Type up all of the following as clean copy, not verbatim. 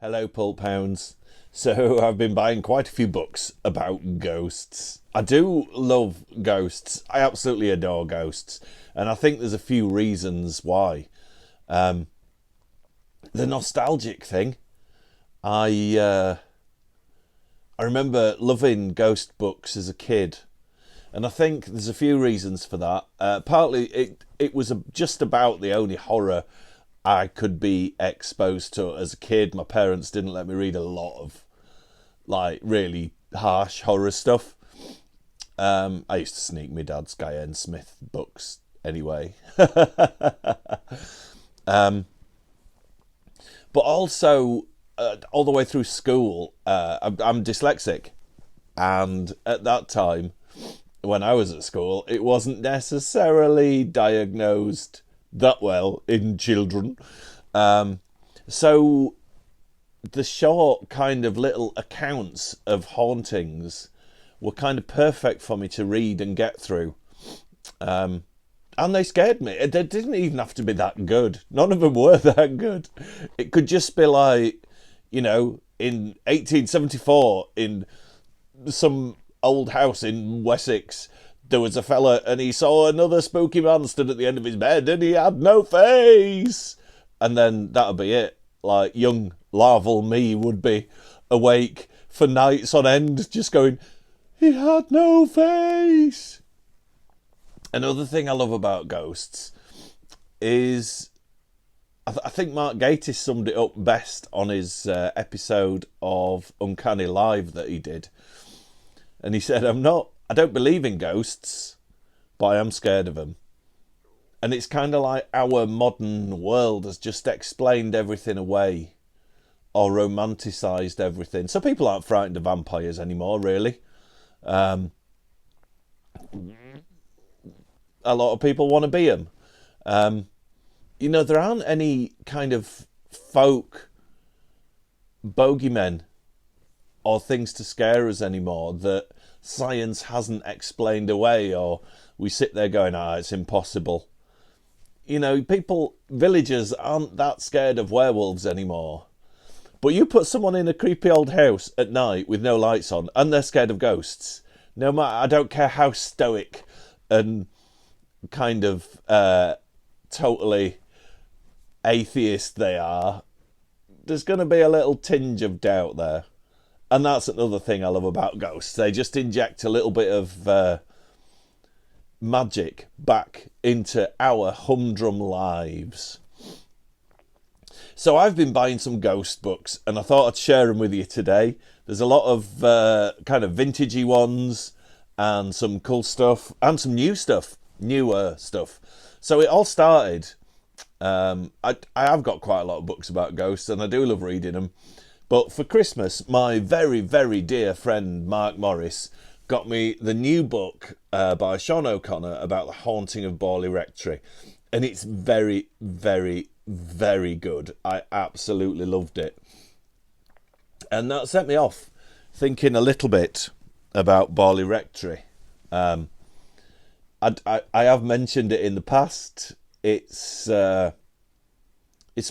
Hello, Pulp Hounds. So, I've been buying quite a few books about ghosts. I do love ghosts. I absolutely adore ghosts. And I think there's a few reasons why. The nostalgic thing. I remember loving ghost books as a kid. And I think there's a few reasons for that. Partly, it was just about the only horror I could be exposed to as a kid. My parents didn't let me read a lot of really harsh horror stuff. I used to sneak my dad's Guy N. Smith books anyway. But also, all the way through school, I'm dyslexic. And at that time, when I was at school, it wasn't necessarily diagnosed that well in children. So the short kind of little accounts of hauntings were kind of perfect for me to read and get through. And they scared me. They didn't even have to be that good. None of them were that good. It could just be in 1874, in some old house in Wessex, there was a fella and he saw another spooky man stood at the end of his bed and he had no face. And then that'd be it. Young larval me would be awake for nights on end just going, he had no face. Another thing I love about ghosts is, I think Mark Gatiss summed it up best on his episode of Uncanny Live that he did. And he said, I don't believe in ghosts, but I am scared of them. And it's kind of like our modern world has just explained everything away or romanticised everything. So people aren't frightened of vampires anymore, really. A lot of people want to be them. There aren't any kind of folk bogeymen or things to scare us anymore that science hasn't explained away, or we sit there going, it's impossible. Villagers aren't that scared of werewolves anymore. But you put someone in a creepy old house at night with no lights on and they're scared of ghosts. No matter, I don't care how stoic and kind of totally atheist they are, there's going to be a little tinge of doubt there. And that's another thing I love about ghosts. They just inject a little bit of magic back into our humdrum lives. So I've been buying some ghost books and I thought I'd share them with you today. There's a lot of kind of vintagey ones and some cool stuff and some newer stuff. So it all started, I have got quite a lot of books about ghosts and I do love reading them. But for Christmas, my very, very dear friend Mark Morris got me the new book by Sean O'Connor about the haunting of Barley Rectory. And it's very, very, very good. I absolutely loved it. And that set me off thinking a little bit about Barley Rectory. I have mentioned it in the past. It's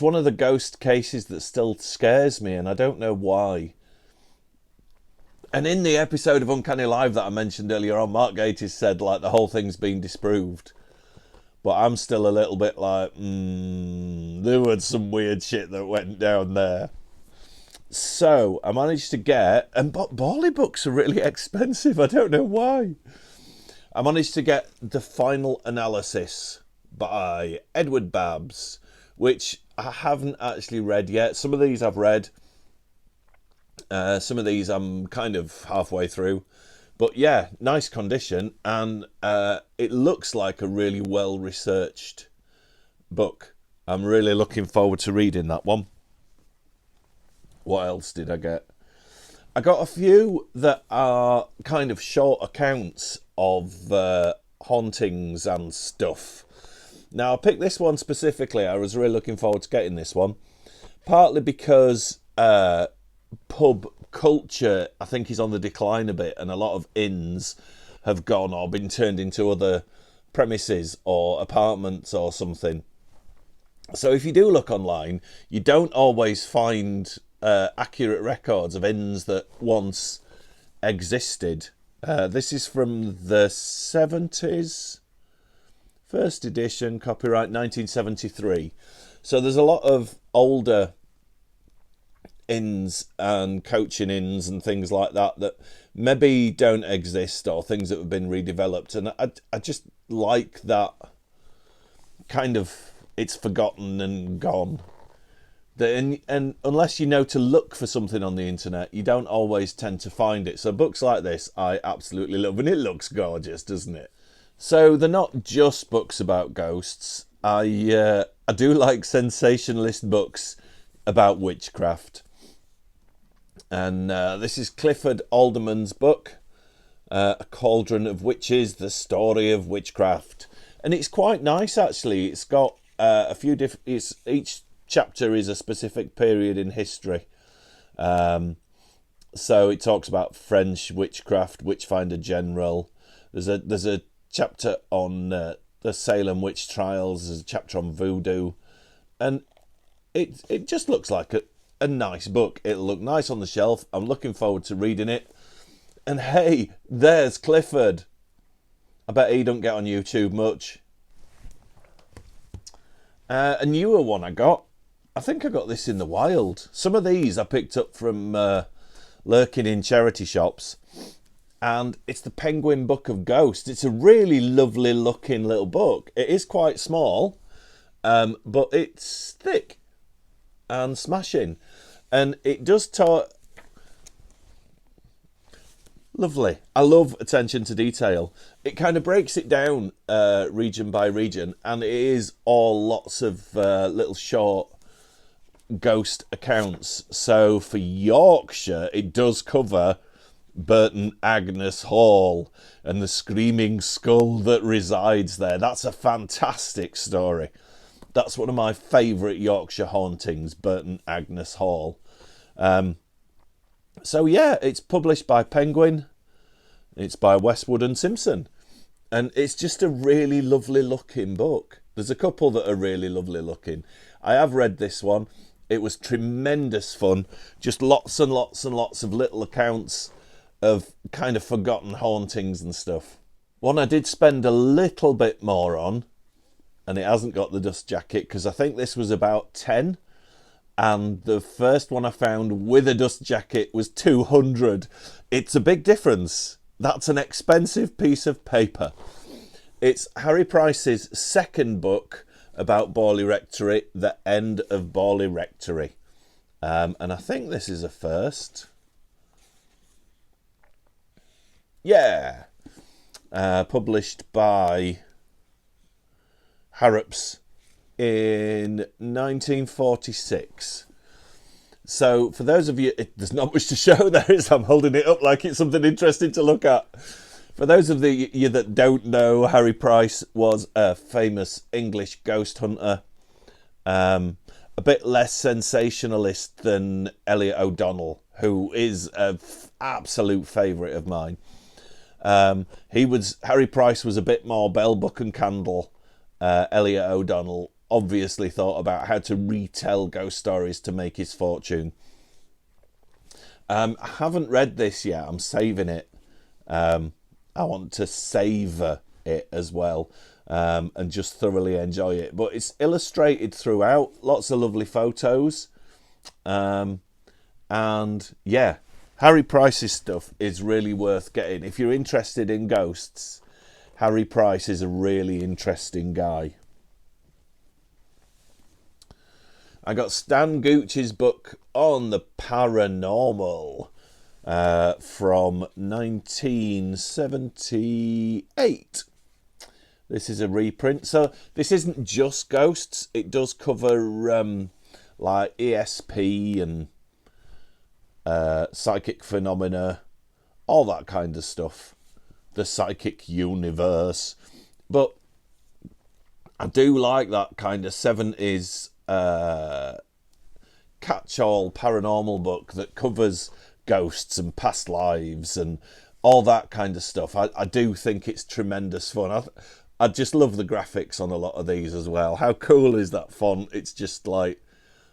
one of the ghost cases that still scares me, and I don't know why. And in the episode of Uncanny Live that I mentioned earlier on, Mark Gatiss said the whole thing's been disproved. But I'm still a little bit there was some weird shit that went down there. So I managed to get, and Barley books are really expensive, I don't know why. I managed to get The Final Analysis by Edward Babs, which I haven't actually read yet. Some of these I've read. Some of these I'm kind of halfway through. But yeah, nice condition. And it looks like a really well-researched book. I'm really looking forward to reading that one. What else did I get? I got a few that are kind of short accounts of hauntings and stuff. Now, I picked this one specifically. I was really looking forward to getting this one. Partly because pub culture, I think, is on the decline a bit, and a lot of inns have gone or been turned into other premises or apartments or something. So if you do look online, you don't always find accurate records of inns that once existed. This is from the 70s, first edition, copyright 1973. So there's a lot of older inns and coaching inns and things like that that maybe don't exist, or things that have been redeveloped. And I just like that kind of, it's forgotten and gone. And unless you know to look for something on the internet, you don't always tend to find it. So books like this I absolutely love, and it looks gorgeous, doesn't it? So they're not just books about ghosts. I do like sensationalist books about witchcraft. And this is Clifford Alderman's book, A Cauldron of Witches, The Story of Witchcraft. And it's quite nice, actually. It's got a few different... Each chapter is a specific period in history. So it talks about French witchcraft, Witchfinder General. There's a chapter on the Salem witch trials. There's a chapter on voodoo. And it just looks like a nice book. It'll look nice on the shelf. I'm looking forward to reading it. And hey, there's Clifford. I bet he don't get on YouTube much. A newer one I got. I think I got this in the wild. Some of these I picked up from lurking in charity shops. And it's the Penguin Book of Ghosts. It's a really lovely looking little book. It is quite small, but it's thick and smashing. And it does talk... Lovely. I love attention to detail. It kind of breaks it down region by region, and it is all lots of little short ghost accounts. So for Yorkshire, it does cover Burton Agnes Hall and the screaming skull that resides there. That's a fantastic story. That's one of my favourite Yorkshire hauntings, Burton Agnes Hall. So yeah, it's published by Penguin. It's by Westwood and Simpson. And it's just a really lovely looking book. There's a couple that are really lovely looking. I have read this one. It was tremendous fun. Just lots and lots and lots of little accounts of kind of forgotten hauntings and stuff. One I did spend a little bit more on, and it hasn't got the dust jacket, because I think this was about 10, and the first one I found with a dust jacket was 200. It's a big difference. That's an expensive piece of paper. It's Harry Price's second book about Barley Rectory, The End of Barley Rectory. And I think this is a first. Yeah. Published by Harrops in 1946. So for those of you, there's not much to show there. I'm holding it up like it's something interesting to look at. For those of you that don't know, Harry Price was a famous English ghost hunter. A bit less sensationalist than Elliot O'Donnell, who is an absolute favourite of mine. Harry Price was a bit more bell, book and candle. Elliot O'Donnell obviously thought about how to retell ghost stories to make his fortune. I haven't read this yet. I'm saving it. I want to savour it as well, and just thoroughly enjoy it. But it's illustrated throughout, lots of lovely photos. And yeah, Harry Price's stuff is really worth getting. If you're interested in ghosts, Harry Price is a really interesting guy. I got Stan Gooch's book on the paranormal from 1978. This is a reprint. So this isn't just ghosts. It does cover like ESP and psychic phenomena, all that kind of stuff. The psychic universe. But I do like that kind of 70s catch-all paranormal book that covers ghosts and past lives and all that kind of stuff. I do think it's tremendous fun. I just love the graphics on a lot of these as well. How cool is that font? It's just like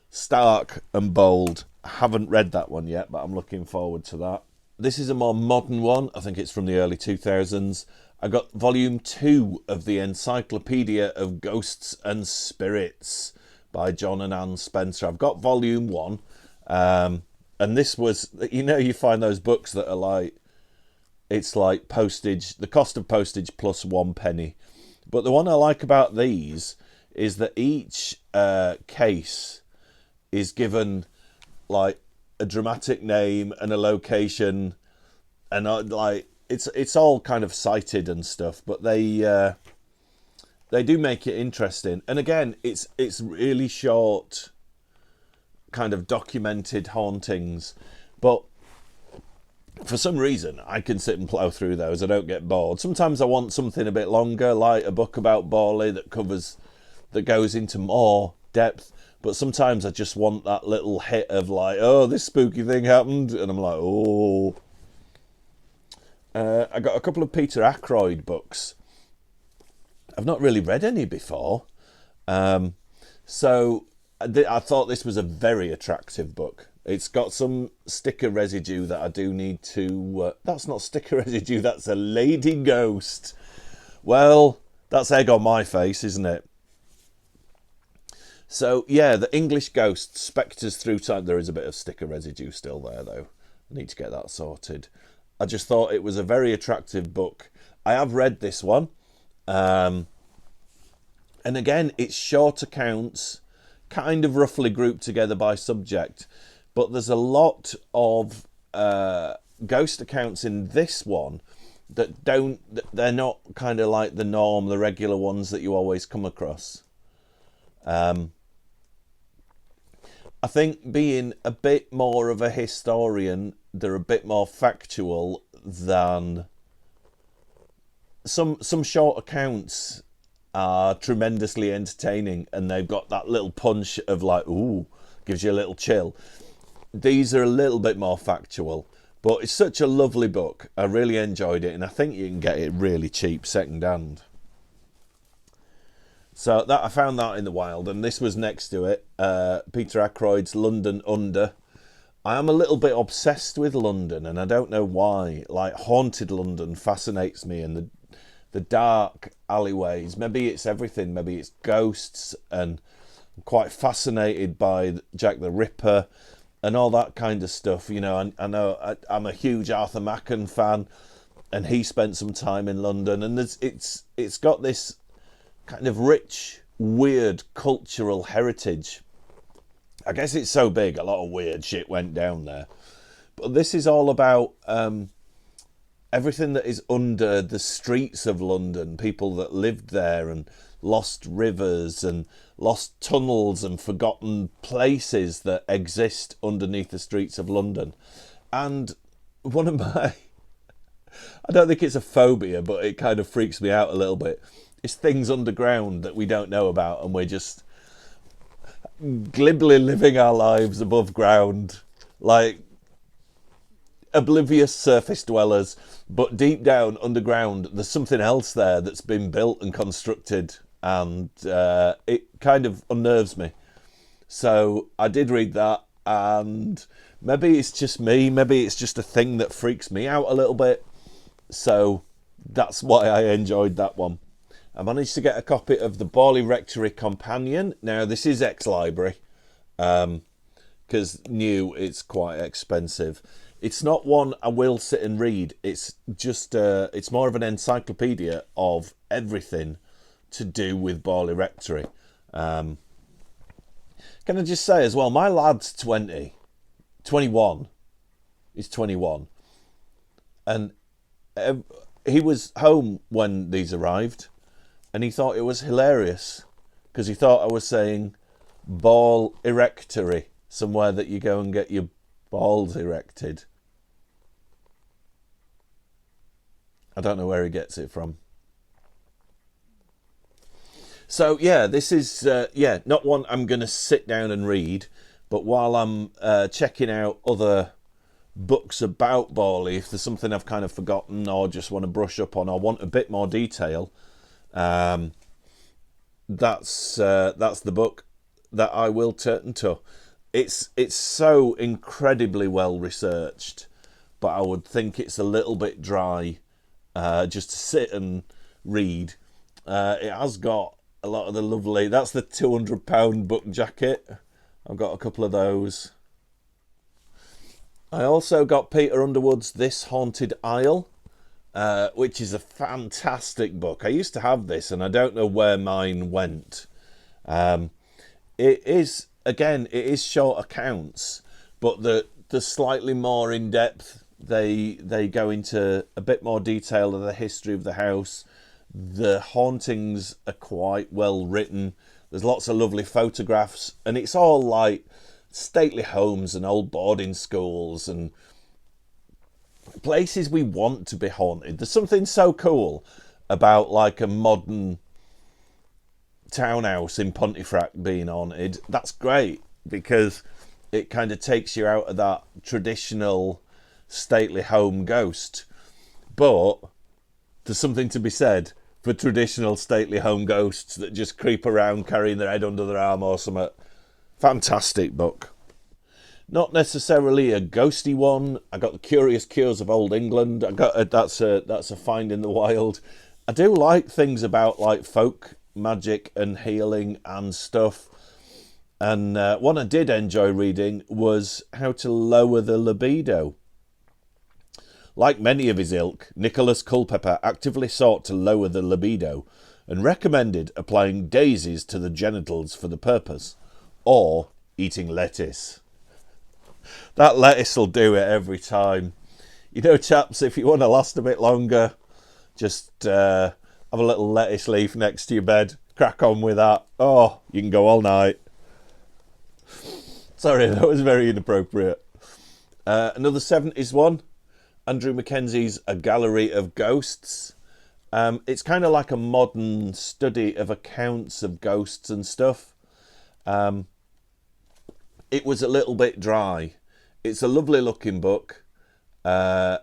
stark and bold I haven't read that one yet, but I'm looking forward to that. This is a more modern one. I think it's from the early 2000s. I got volume 2 of the Encyclopedia of Ghosts and Spirits by John and Anne Spencer. I've got volume 1. And this was, you find those books that are like, it's like postage, the cost of postage plus 1 penny. But the one I like about these is that each case is given like a dramatic name and a location, and like it's all kind of cited and stuff, but they do make it interesting. And again, it's really short, kind of documented hauntings, but for some reason I can sit and plough through those. I don't get bored. Sometimes I want something a bit longer, like a book about Barley that goes into more depth. But sometimes I just want that little hit of like, oh, this spooky thing happened, and I'm like, oh. I got a couple of Peter Ackroyd books. I've not really read any before, so I thought this was a very attractive book. It's got some sticker residue that I do need to... that's not sticker residue, that's a lady ghost. Well, that's egg on my face, isn't it? So, yeah, the English Ghost, Spectres Through Time. There is a bit of sticker residue still there, though. I need to get that sorted. I just thought it was a very attractive book. I have read this one. And again, it's short accounts, kind of roughly grouped together by subject. But there's a lot of ghost accounts in this one they're not kind of like the norm, the regular ones that you always come across. I think being a bit more of a historian, they're a bit more factual than some short accounts are tremendously entertaining, and they've got that little punch of like, ooh, gives you a little chill. These are a little bit more factual, but it's such a lovely book. I really enjoyed it, and I think you can get it really cheap second hand. So that I found that in the wild, and this was next to it, Peter Ackroyd's London Under. I am a little bit obsessed with London, and I don't know why. Like, haunted London fascinates me, and the dark alleyways. Maybe it's everything. Maybe it's ghosts, and I'm quite fascinated by Jack the Ripper and all that kind of stuff. I know I'm a huge Arthur Machen fan, and he spent some time in London, and it's got this kind of rich, weird cultural heritage. I guess it's so big, a lot of weird shit went down there. But this is all about everything that is under the streets of London, people that lived there, and lost rivers and lost tunnels and forgotten places that exist underneath the streets of London. And one of my... I don't think it's a phobia, but it kind of freaks me out a little bit. It's things underground that we don't know about, and we're just glibly living our lives above ground, like oblivious surface dwellers. But deep down underground, there's something else there that's been built and constructed, and it kind of unnerves me. So I did read that, and maybe it's just me, maybe it's just a thing that freaks me out a little bit. So that's why I enjoyed that one. I managed to get a copy of the Barley Rectory Companion. Now, this is ex-library, because new, it's quite expensive. It's not one I will sit and read. It's just, it's more of an encyclopedia of everything to do with Barley Rectory. Can I just say as well, my lad's 21. He's 21. And he was home when these arrived. And he thought it was hilarious because he thought I was saying ball erectory, somewhere that you go and get your balls erected. I don't know where he gets it from. So, yeah, this is, not one I'm going to sit down and read. But while I'm checking out other books about Barley, if there's something I've kind of forgotten or just want to brush up on or want a bit more detail... that's the book that I will turn to. It's so incredibly well researched, but I would think it's a little bit dry just to sit and read. It has got a lot of the lovely... That's the £200 book jacket. I've got a couple of those. I also got Peter Underwood's This Haunted Isle, which is a fantastic book. I used to have this, and I don't know where mine went. It is, again, it is short accounts, but the slightly more in depth. They go into a bit more detail of the history of the house. The hauntings are quite well written. There's lots of lovely photographs, and it's all like stately homes and old boarding schools and places we want to be haunted. There's something so cool about like a modern townhouse in Pontefract being haunted. That's great because it kind of takes you out of that traditional stately home ghost. But there's something to be said for traditional stately home ghosts that just creep around carrying their head under their arm or something. Fantastic book. Not necessarily a ghosty one. I got The Curious Cures of Old England. That's a find in the wild. I do like things about like folk magic and healing and stuff. And one I did enjoy reading was How to Lower the Libido. Like many of his ilk, Nicholas Culpeper actively sought to lower the libido and recommended applying daisies to the genitals for the purpose, or eating lettuce. That lettuce will do it every time. You know, chaps, if you want to last a bit longer, just have a little lettuce leaf next to your bed. Crack on with that. Oh, you can go all night. Sorry, that was very inappropriate. Another 70s one. Andrew Mackenzie's A Gallery of Ghosts. It's kind of like a modern study of accounts of ghosts and stuff. It was a little bit dry. It's a lovely looking book. And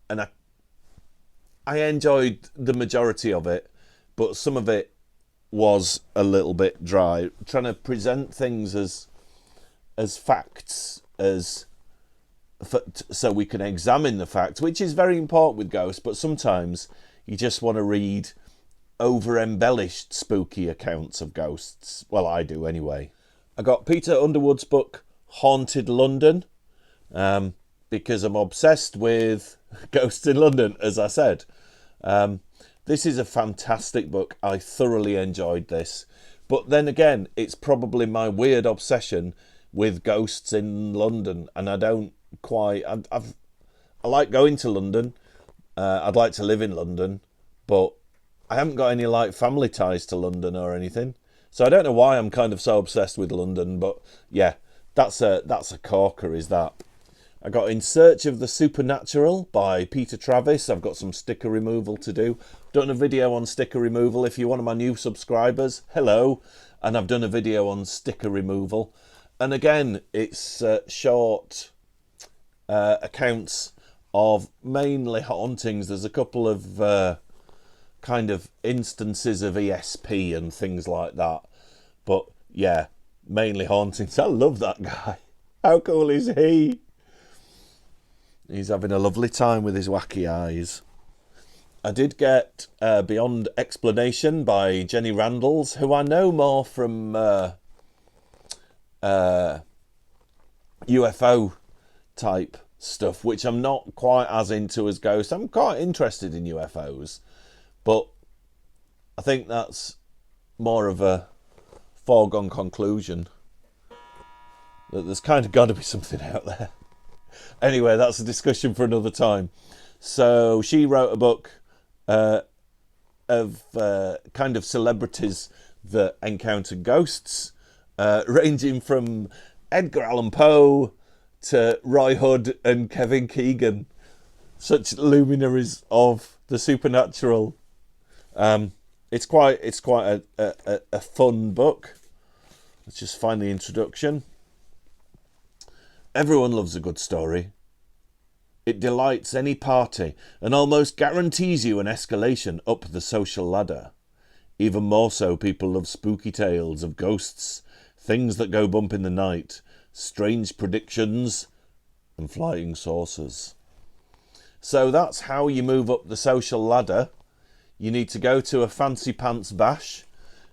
I enjoyed the majority of it, but some of it was a little bit dry. Trying to present things as facts, so we can examine the facts, which is very important with ghosts, but sometimes you just want to read over-embellished spooky accounts of ghosts. Well, I do anyway. I got Peter Underwood's book Haunted London, because I'm obsessed with ghosts in London, as I said. This is a fantastic book. I thoroughly enjoyed this. But then again, it's probably my weird obsession with ghosts in London, and I don't quite... I like going to London. I'd like to live in London, but I haven't got any like family ties to London or anything. So I don't know why I'm kind of so obsessed with London, but yeah, that's a corker, is that. I got In Search of the Supernatural by Peter Travis. I've got some sticker removal to do. Done a video on sticker removal. If you're one of my new subscribers, hello. And I've done a video on sticker removal. And again, it's short accounts of mainly hauntings. There's a couple of kind of instances of ESP and things like that. But yeah, mainly hauntings. I love that guy. How cool is he? He's having a lovely time with his wacky eyes. I did get Beyond Explanation by Jenny Randalls, who I know more from UFO type stuff, which I'm not quite as into as Ghost. I'm quite interested in UFOs, but I think that's more of a foregone conclusion, that there's kind of got to be something out there. Anyway, that's a discussion for another time. So she wrote a book of kind of celebrities that encounter ghosts, ranging from Edgar Allan Poe to Roy Hood and Kevin Keegan, such luminaries of the supernatural. It's quite a fun book. Let's just find the introduction. Everyone loves a good story. It delights any party and almost guarantees you an escalation up the social ladder. Even more so, people love spooky tales of ghosts, things that go bump in the night, strange predictions, and flying saucers. So that's how you move up the social ladder. You need to go to a fancy pants bash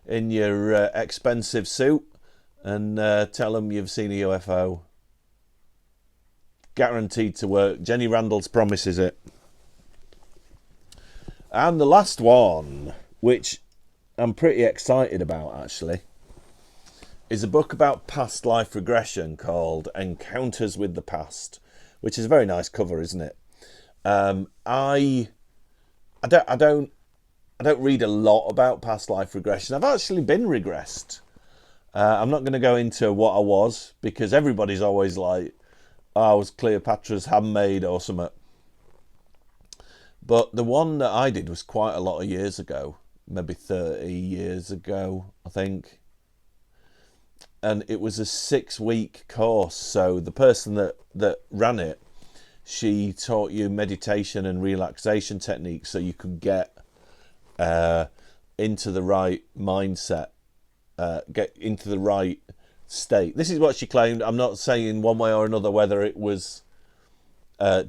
in your expensive suit and tell them you've seen a UFO. Guaranteed to work. Jenny Randall's promises it. And the last one, which I'm pretty excited about actually, is a book about past life regression called Encounters with the Past, which is a very nice cover, isn't it? I don't read a lot about past life regression. I've actually been regressed. I'm not going to go into what I was, because everybody's always like, oh, I was Cleopatra's handmaid or something. But the one that I did was quite a lot of years ago, maybe 30 years ago, I think. And it was a 6-week course. So the person that ran it, she taught you meditation and relaxation techniques so you could get into the right mindset, get into the right state. This is what she claimed. I'm not saying one way or another whether it was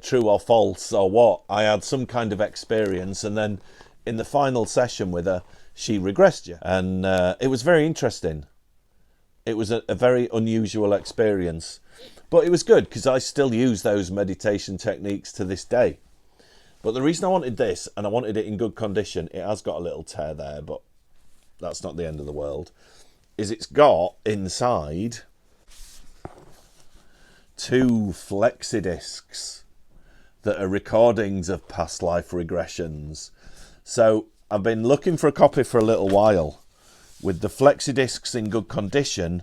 true or false or what. I had some kind of experience, and then in the final session with her, she regressed you. And it was very interesting. It was a very unusual experience. But it was good, because I still use those meditation techniques to this day. But the reason I wanted this, and I wanted it in good condition, it has got a little tear there, but that's not the end of the world, is it's got inside 2 flexi discs that are recordings of past life regressions. So I've been looking for a copy for a little while, with the flexi discs in good condition,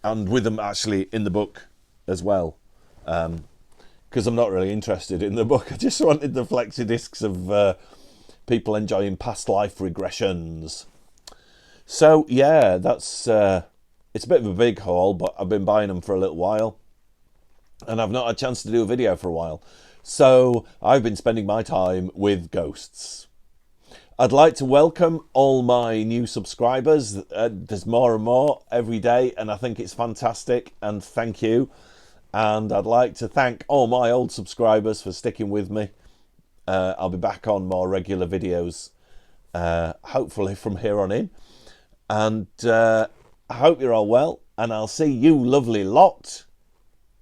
and with them actually in the book as well, because I'm not really interested in the book. I just wanted the flexi discs of people enjoying past life regressions. So yeah, that's it's a bit of a big haul, but I've been buying them for a little while, and I've not had a chance to do a video for a while. So I've been spending my time with ghosts. I'd like to welcome all my new subscribers. There's more and more every day, and I think it's fantastic, and thank you. And I'd like to thank all my old subscribers for sticking with me. I'll be back on more regular videos, hopefully from here on in. And I hope you're all well, and I'll see you lovely lot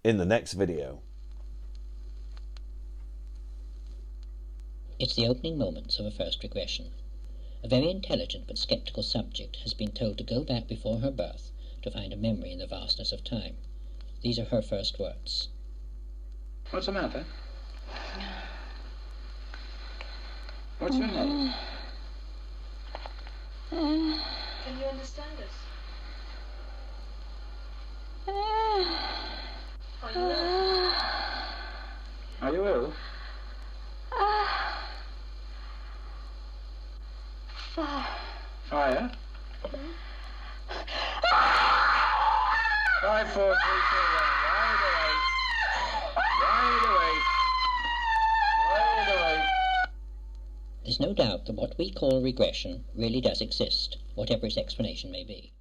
in the next video. It's the opening moments of a first regression. A very intelligent but sceptical subject has been told to go back before her birth to find a memory in the vastness of time. These are her first words. What's the matter? What's your name? Can you understand us? Are you ill? Are you ill? Fire? 5, 4, 3, 2, 1. Ride away. Ride away. There's no doubt that what we call regression really does exist, whatever its explanation may be.